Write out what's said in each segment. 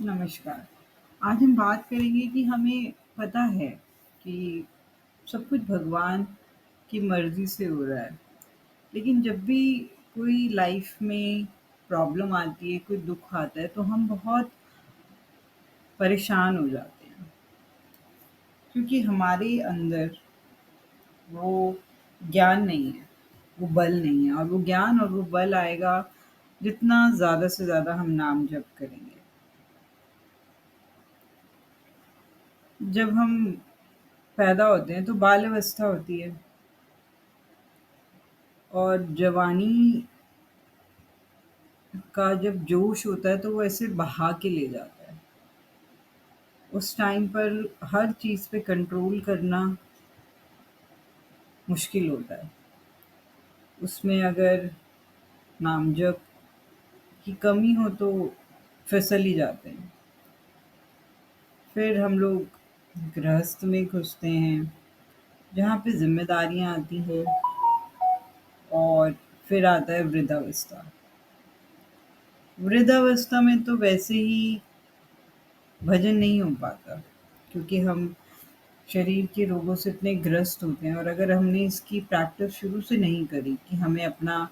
नमस्कार। आज हम बात करेंगे कि हमें पता है कि सब कुछ भगवान की मर्ज़ी से हो रहा है। लेकिन जब भी कोई लाइफ़ में प्रॉब्लम आती है, कोई दुःख आता है, तो हम बहुत परेशान हो जाते हैं। क्योंकि हमारे अंदर वो ज्ञान नहीं है, वो बल नहीं है और वो ज्ञान और वो बल आएगा जितना ज़्यादा से ज़्यादा हम नाम जप करेंगे। जब हम पैदा होते हैं तो बाल अवस्था होती है और जवानी का जब जोश होता है तो वो ऐसे बहा के ले जाता है। उस टाइम पर हर चीज़ पे कंट्रोल करना मुश्किल होता है। उसमें अगर नामजप की कमी हो तो फिसल ही जाते हैं। फिर हम लोग गृहस्थ में घुसते हैं, जहाँ पे ज़िम्मेदारियाँ आती हैं और फिर आता है वृद्धावस्था। वृद्धावस्था में तो वैसे ही भजन नहीं हो पाता, क्योंकि हम शरीर के रोगों से इतने ग्रस्त होते हैं और अगर हमने इसकी प्रैक्टिस शुरू से नहीं करी कि हमें अपना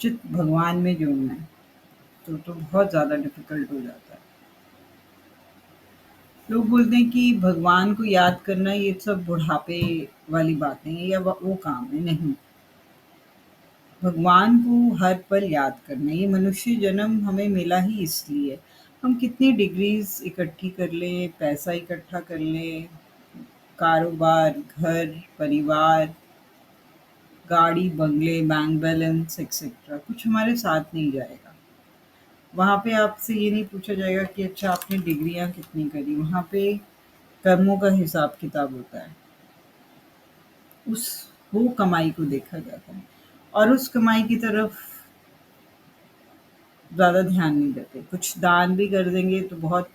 चित्त भगवान में जोड़ना है, तो बहुत ज़्यादा डिफ़िकल्ट हो जाता है। लोग बोलते हैं कि भगवान को याद करना ये सब बुढ़ापे वाली बातें हैं या वो काम है, नहीं। भगवान को हर पल याद करना, ये मनुष्य जन्म हमें मिला ही इसलिए। हम कितनी डिग्रीज़ इकट्ठी कर लें, पैसा इकट्ठा कर लें, कारोबार, घर, परिवार, गाड़ी, बंगले, बैंक बैलेंस एक्सेट्रा कुछ हमारे साथ नहीं जाएगा। वहाँ पे आपसे ये नहीं पूछा जाएगा कि अच्छा आपने डिग्रियाँ कितनी करी, वहाँ पे कर्मों का हिसाब-किताब होता है। उस वो कमाई को देखा जाता है और उस कमाई की तरफ ज़्यादा ध्यान नहीं देते। कुछ दान भी कर देंगे तो बहुत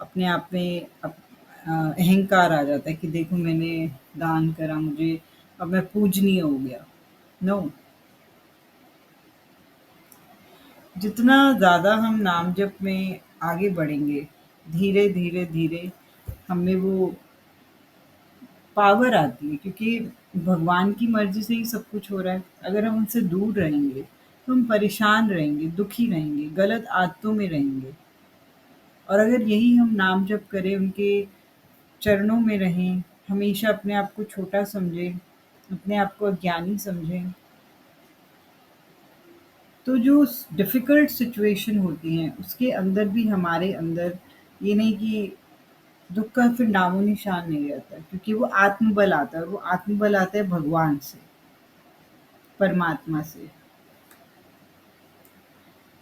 अपने आप में अहंकार आ जाता है कि देखो मैंने दान करा, मुझे अब मैं पूजनीय हो गया। नो, जितना ज़्यादा हम नाम जप में आगे बढ़ेंगे, धीरे, धीरे, धीरे हम में वो पावर आती है, क्योंकि भगवान की मर्ज़ी से ही सब कुछ हो रहा है। अगर हम उनसे दूर रहेंगे, तो हम परेशान रहेंगे, दुखी रहेंगे, गलत आदतों में रहेंगे और अगर यही हम नाम जप करें, उनके चरणों में रहें, हमेशा अपने आप को छोटा समझें, अपने आप को अज्ञानी समझें, तो जो डिफ़िकल्ट सिचुएशन होती हैं, उसके अंदर भी हमारे अंदर ये नहीं कि दुःख का फिर नामो-निशान नहीं रहता है, क्योंकि वो आत्मबल आता है और वो आत्मबल आता है भगवान से, परमात्मा से।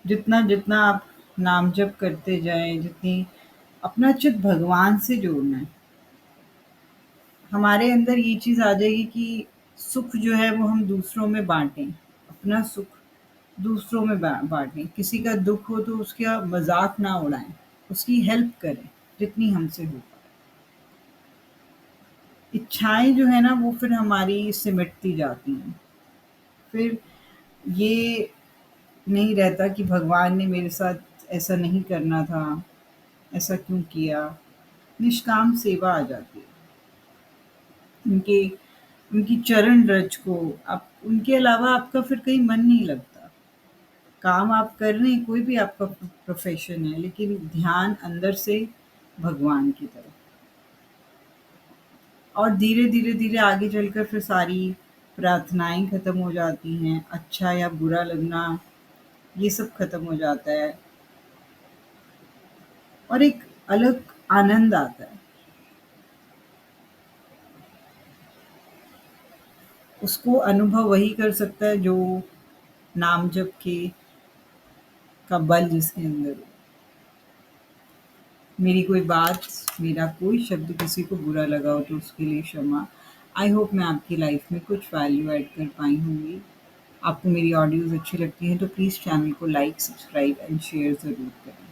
जितना-जितना आप नाम जप करते जाएँ, जितनी अपना चित्त भगवान से जोड़ना है, हमारे अंदर ये चीज़ आ जाएगी कि सुख जो है वो हम दूसरों में बाँटें, अपना सुख दूसरों में बाँटें। किसी का दुःख हो तो उसका मज़ाक ना उड़ाएँ, उसकी हेल्प करें, जितनी हमसे हो पाए। इच्छाएँ जो है ना वो फिर हमारी सिमटती जाती हैं। फिर ये नहीं रहता कि भगवान ने मेरे साथ ऐसा नहीं करना था, ऐसा क्यों किया? निष्काम सेवा आ जाती है। उनके उनकी चरण रज को आप उनके अलावा आपका फिर कहीं मन नहीं लगता। काम आप कर रहे हैं, कोई भी आपका प्रोफ़ेशन है, लेकिन ध्यान अंदर से भगवान की तरफ। और धीरे-धीरे, धीरे आगे चलकर फिर सारी प्रार्थनाएँ खत्म हो जाती हैं, अच्छा या बुरा लगना, ये सब खत्म हो जाता है और एक अलग आनंद आता है। उसको अनुभव वही कर सकता है जो नाम जप के का बल जिसके अंदर हो। मेरी कोई बात, मेरा कोई शब्द किसी को बुरा लगा हो तो उसके लिए क्षमा। आई होप मैं आपकी लाइफ़ में कुछ वैल्यू ऐड कर पाई होंगी। आपको मेरी ऑडियोज़ अच्छी लगती हैं तो प्लीज़ चैनल को लाइक, सब्सक्राइब एंड शेयर ज़रूर करें।